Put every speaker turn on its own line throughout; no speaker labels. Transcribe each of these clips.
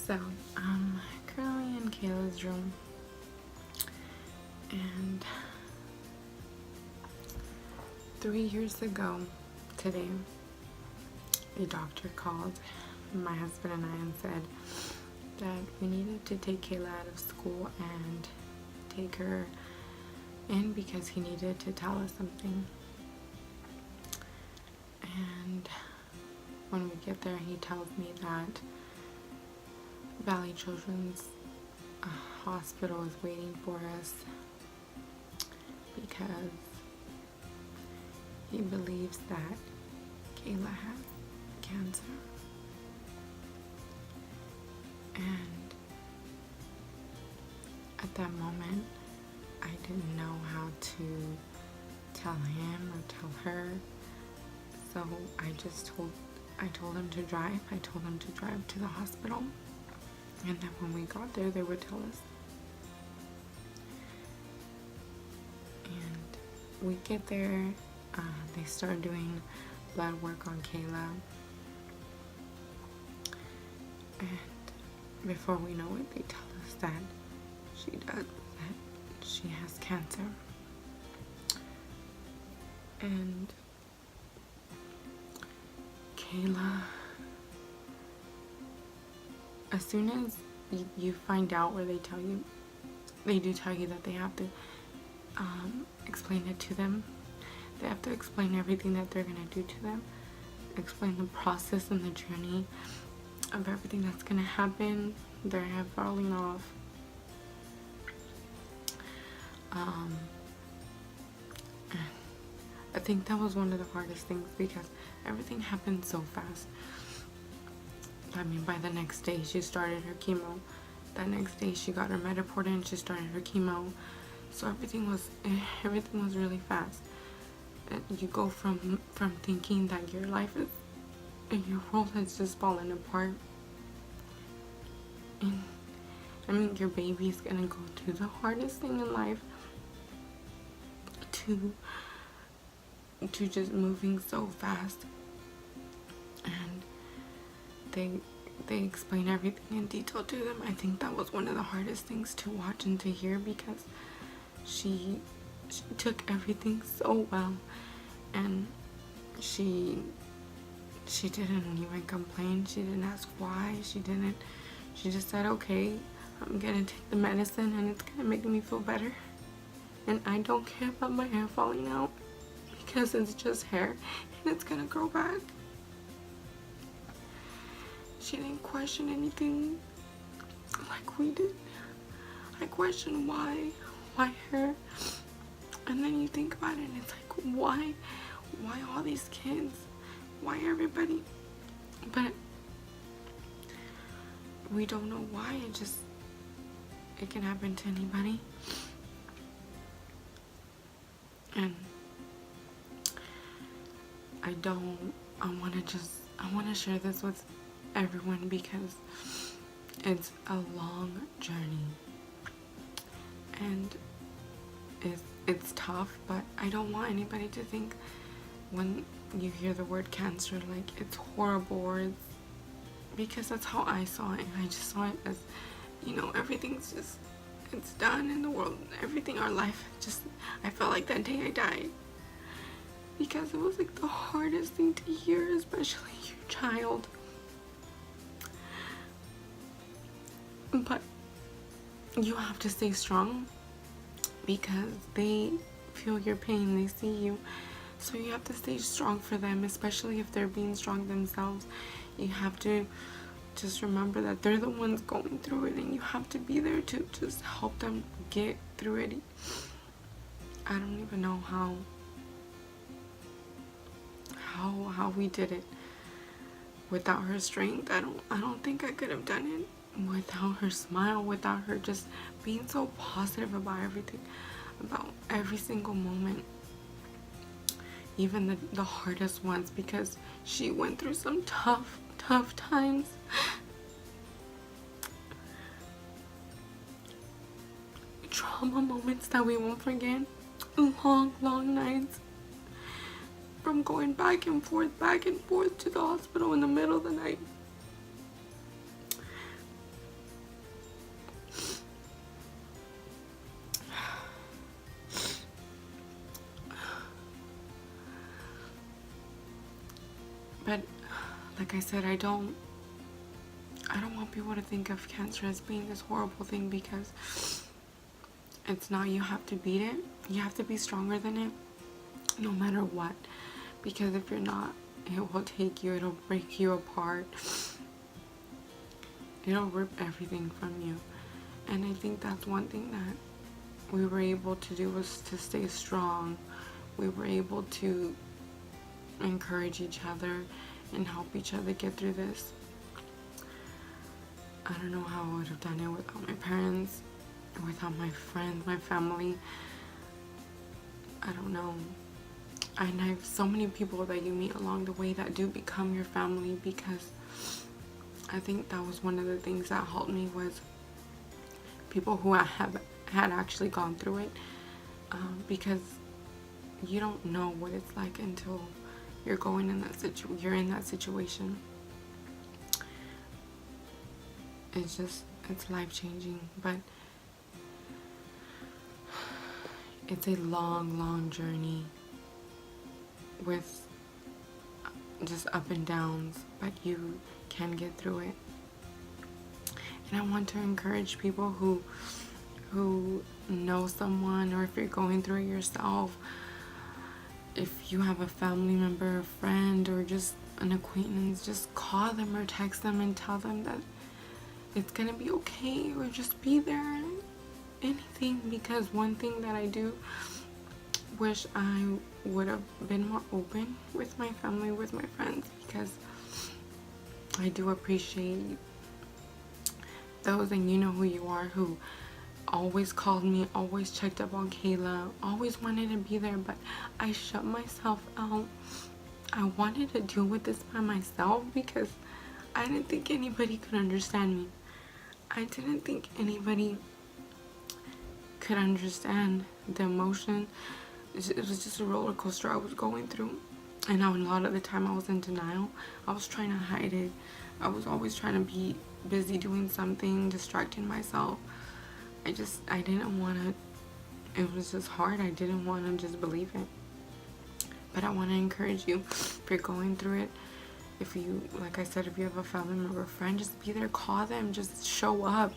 So, currently in Kayla's room, and 3 years ago today, a doctor called my husband and I and said that we needed to take Kayla out of school and take her in because he needed to tell us something. And when we get there, he tells me that Valley Children's Hospital is waiting for us because he believes that Kayla has cancer. And at that moment, I didn't know how to tell him or tell her. So I told him to drive. I told him to drive to the hospital. And then when we got there, they would tell us. And we get there, they start doing blood work on Kayla. And before we know it, they tell us that she has cancer. And Kayla, as soon as you find out, where they do tell you that they have to explain it to them. They have to explain everything that they're going to do to them, explain the process and the journey of everything that's going to happen, their hair falling off. I think that was one of the hardest things because everything happened so fast. I mean, by the next day, she started her chemo. That next day, she got her Mediport and she started her chemo. So everything was really fast. And you go from thinking that your life is, and your world has just fallen apart. And I mean, your baby's gonna go through the hardest thing in life to just moving so fast. And they explain everything in detail to them. I think that was one of the hardest things to watch and to hear because she took everything so well, and she didn't even complain. She didn't ask why. She just said, okay, I'm gonna take the medicine and it's gonna make me feel better, and I don't care about my hair falling out because it's just hair and it's gonna grow back. She didn't question anything like we did. I questioned why her, and then you think about it and it's like, why all these kids, why everybody? But we don't know why. It can happen to anybody. And I want to share this with everyone because it's a long journey and it's tough, but I don't want anybody to think when you hear the word cancer like it's horrible, or it's, because that's how I saw it. I just saw it as, everything's just, it's done in the world, everything, our life, just, I felt like that day I died because it was like the hardest thing to hear, especially your child. But you have to stay strong because they feel your pain, they see you, so you have to stay strong for them, especially if they're being strong themselves. You have to just remember that they're the ones going through it, and you have to be there to just help them get through it. I don't even know how we did it without her strength. I don't think I could have done it without her smile, without her just being so positive about everything, about every single moment, even the hardest ones, because she went through some tough times. Trauma moments that we won't forget. Long nights from going back and forth to the hospital in the middle of the night. like I said, I don't want people to think of cancer as being this horrible thing, because it's not. You have to beat it. You have to be stronger than it, no matter what. Because if you're not, it will take you. It'll break you apart. It'll rip everything from you. And I think that's one thing that we were able to do, was to stay strong. We were able to encourage each other and help each other get through this. I don't know how I would have done it without my parents, without my friends, my family. I don't know. And I have so many people that you meet along the way that do become your family, because I think that was one of the things that helped me, was people who had actually gone through it, because you don't know what it's like until you're in that situation. It's life-changing, but it's a long journey with just up and downs, but you can get through it. And I want to encourage people who know someone, or if you're going through it yourself, if you have a family member, a friend, or just an acquaintance, just call them or text them and tell them that it's gonna be okay, or just be there. Anything. Because one thing that I do wish I would have been more open with my family, with my friends, because I do appreciate those, and you know who you are, who always called me, always checked up on Kayla, always wanted to be there, but I shut myself out. I wanted to deal with this by myself, because I didn't think anybody could understand me. I didn't think anybody could understand the emotion. It was just a roller coaster I was going through, and a lot of the time I was in denial. I was trying to hide it. I was always trying to be busy doing something, distracting myself. I didn't want to. It was just hard. I didn't want to just believe it. But I want to encourage you, if you're going through it, if you, like I said, if you have a family member or friend, just be there, call them, just show up.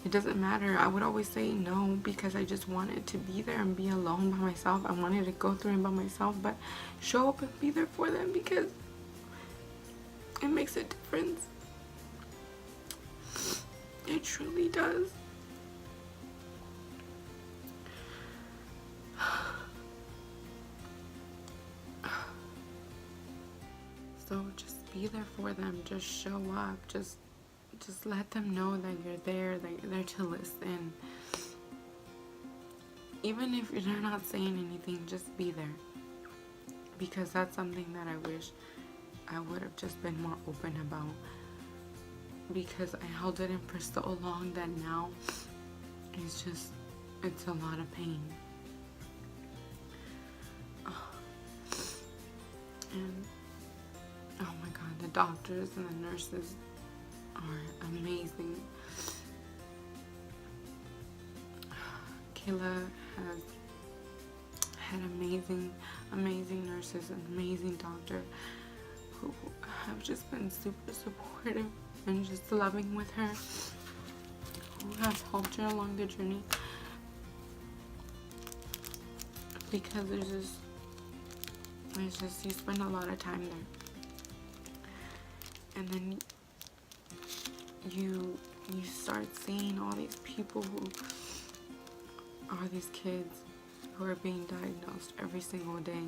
It doesn't matter. I would always say no, because I just wanted to be there and be alone by myself. I wanted to go through it by myself, but show up and be there for them, because it makes a difference. It truly does. So just be there for them. Just show up. Just let them know that you're there, that you're there to listen. Even if they're not saying anything, just be there. Because that's something that I wish I would have just been more open about. Because I held it in for so long that now it's a lot of pain. And oh my god, the doctors and the nurses are amazing. Kayla has had amazing nurses, an amazing doctor who have just been super supportive and just loving with her, who have helped her along the journey. Because it's just you spend a lot of time there, and then you start seeing all these people who are these kids who are being diagnosed every single day,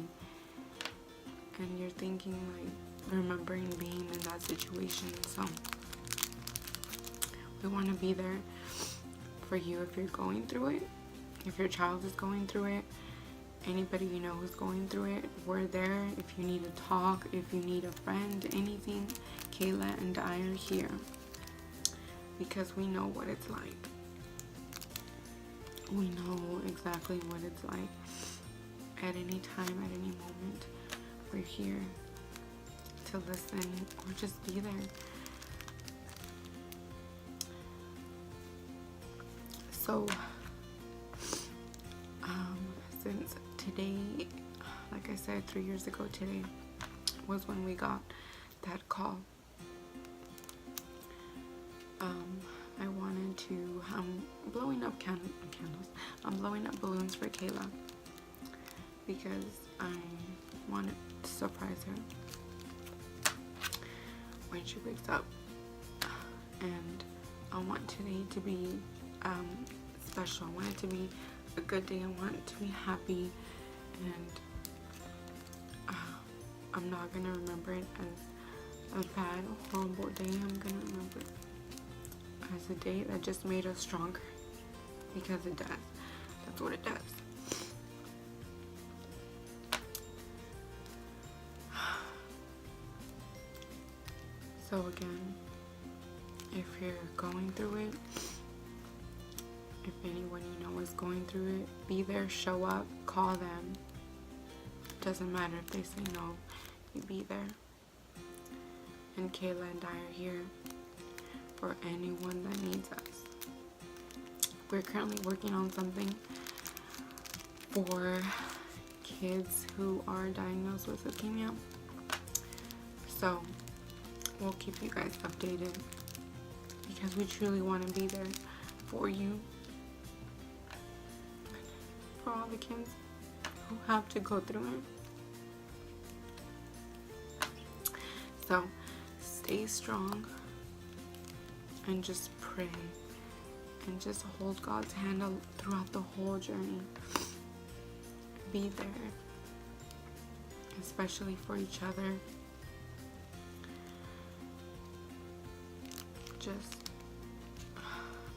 and you're thinking, like, remembering being in that situation. So we want to be there for you if you're going through it, if your child is going through it, anybody you know who's going through it. We're there if you need to talk, if you need a friend, anything. Kayla and I are here because we know what it's like. We know exactly what it's like. At any time, at any moment, we're here to listen or just be there. So since today, like I said, 3 years ago today was when we got that call. I wanted to, blowing up candles. I'm blowing up balloons for Kayla because I wanted to surprise her when she wakes up, and I want today to be special. I want it to be a good day. I want it to be happy, and I'm not gonna remember it as a bad, horrible day. I'm gonna remember it as a day that just made us stronger, because it does. That's what it does. So again, if you're going through it, if anyone you know is going through it, be there, show up, call them. Doesn't matter if they say no, you be there. And Kayla and I are here for anyone that needs us. We're currently working on something for kids who are diagnosed with leukemia. So we'll keep you guys updated, because we truly want to be there for you, for all the kids who have to go through it. So stay strong and just pray and just hold God's hand throughout the whole journey. Be there, especially for each other. Just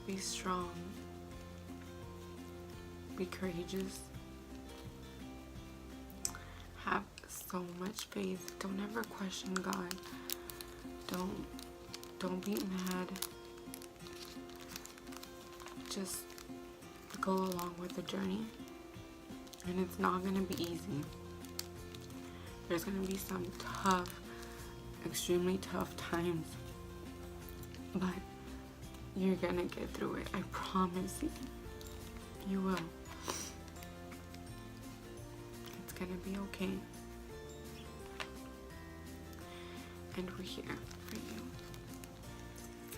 be strong, be courageous, have so much faith. Don't ever question God. Don't be mad. Just go along with the journey, and it's not gonna be easy. There's gonna be some tough, extremely tough times, but you're gonna get through it. I promise you. You will. It's gonna be okay. And we're here for you.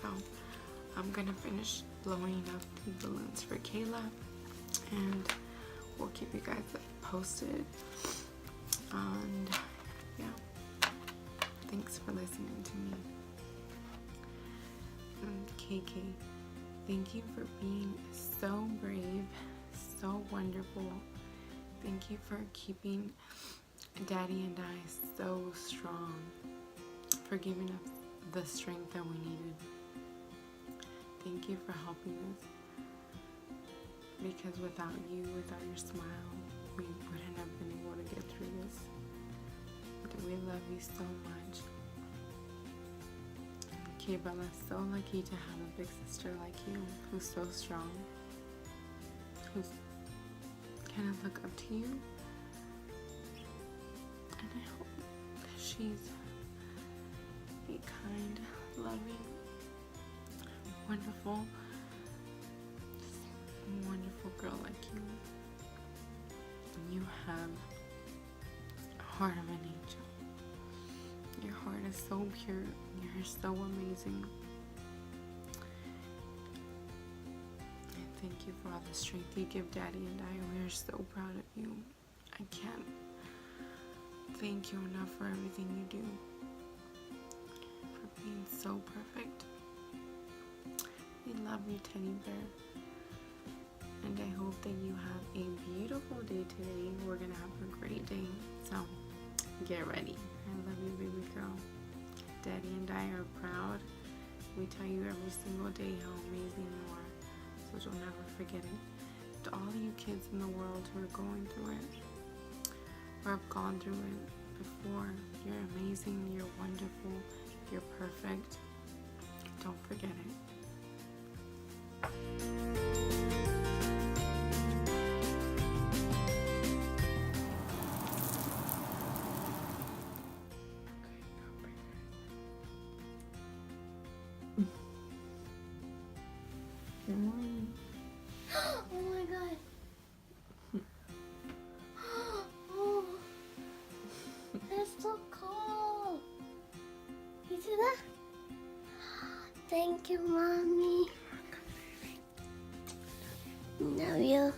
So I'm gonna finish blowing up the balloons for Kayla, and we'll keep you guys posted. And yeah, thanks for listening to me. And KK, thank you for being so brave, so wonderful. Thank you for keeping Daddy and I so strong, for giving us the strength that we needed. Thank you for helping us, because without you, without your smile, we wouldn't have been able to get through this. We love you so much. Okay, Bella's so lucky to have a big sister like you, who's so strong, who's kind of look up to you. And I hope that she's a kind, loving, wonderful girl like you. You have a heart of an angel. Your heart is so pure. You're so amazing. And thank you for all the strength you give Daddy and I. We're so proud of you. I can't thank you enough for everything you do, for being so perfect. We love you, Teddy Bear. And I hope that you have a beautiful day today. We're gonna have a great day. So get ready. I love you, baby girl. Daddy and I are proud. We tell you every single day how amazing you are, so you'll never forget it. To all you kids in the world who are going through it, or have gone through it before, you're amazing, you're wonderful, you're perfect. Don't forget it. Good morning.
Oh my god. Oh, it's so cold. Thank you, Mommy. Love you.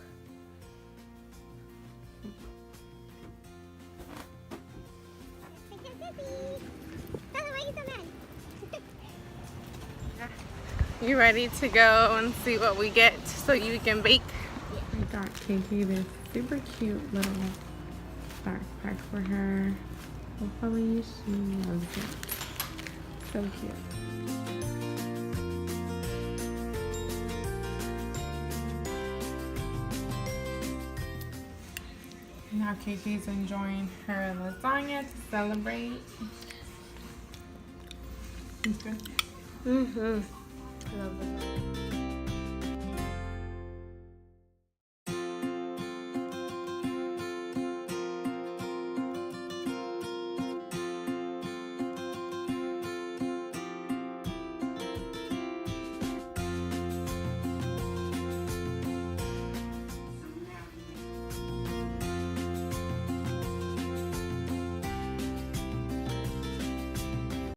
You ready to go and see what we get so you can bake? I got KK this super cute little backpack for her. Hopefully she loves it. So cute. Now KK's enjoying her lasagna to celebrate. It's good.
Mm-hmm. Love it.